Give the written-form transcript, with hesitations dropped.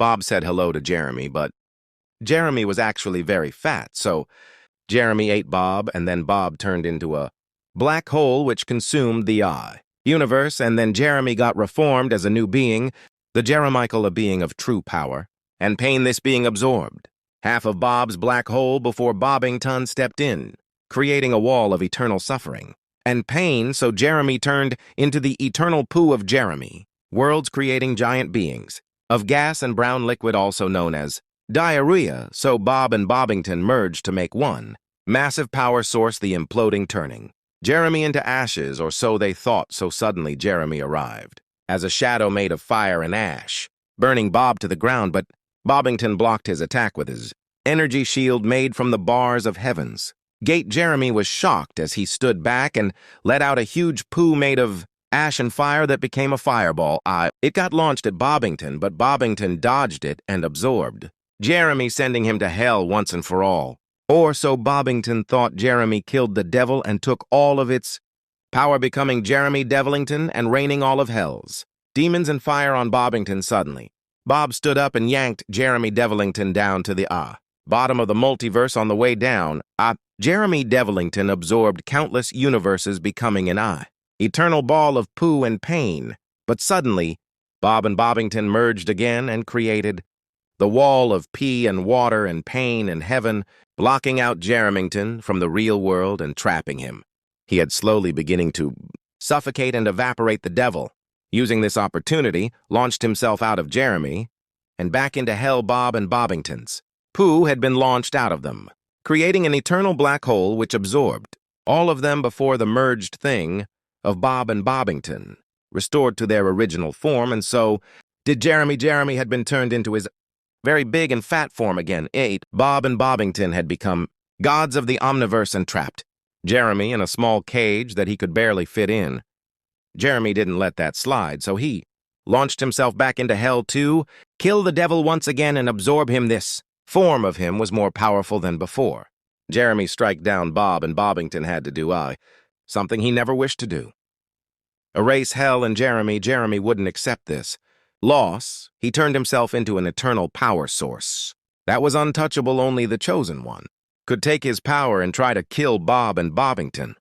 Bob said hello to Jeremy, but Jeremy was actually very fat, so Jeremy ate Bob, and then Bob turned into a black hole which consumed the universe, and then Jeremy got reformed as a new being, the Jeremichael, a being of true power, and pain this being absorbed half of Bob's black hole before Bobbington stepped in, creating a wall of eternal suffering and pain, so Jeremy turned into the eternal poo of Jeremy, worlds creating giant beings, of gas and brown liquid also known as diarrhea, so Bob and Bobbington merged to make one massive power source, the imploding turning Jeremy into ashes, or so they thought, so suddenly Jeremy arrived, as a shadow made of fire and ash, burning Bob to the ground, but Bobbington blocked his attack with his energy shield made from the bars of heavens. Jeremy was shocked as he stood back and let out a huge poo made of ash and fire that became a fireball. It got launched at Bobbington, but Bobbington dodged it and absorbed Jeremy, sending him to hell once and for all. Or so Bobbington thought. Jeremy killed the devil and took all of its power, becoming Jeremy Devilington and raining all of hell's demons and fire on Bobbington. Suddenly, Bob stood up and yanked Jeremy Devilington down to the bottom of the multiverse. On the way down, Jeremy Devilington absorbed countless universes, becoming an eternal ball of poo and pain. But suddenly, Bob and Bobbington merged again and created the wall of pee and water and pain and heaven, blocking out Jeremington from the real world and trapping him. He had slowly beginning to suffocate and evaporate. The devil, using this opportunity, launched himself out of Jeremy and back into hell. Bob and Bobbington's poo had been launched out of them, creating an eternal black hole which absorbed all of them before the merged thing of Bob and Bobbington restored to their original form, and so did Jeremy. Jeremy had been turned into his very big and fat form again. Bob and Bobbington had become gods of the omniverse and trapped Jeremy in a small cage that he could barely fit in. Jeremy didn't let that slide, so he launched himself back into hell to kill the devil once again and absorb him. This form of him was more powerful than before. Jeremy strike down Bob, and Bobbington had to do something he never wished to do. Erase hell and Jeremy. Jeremy wouldn't accept this loss. He turned himself into an eternal power source that was untouchable. Only the chosen one could take his power and try to kill Bob and Bobbington.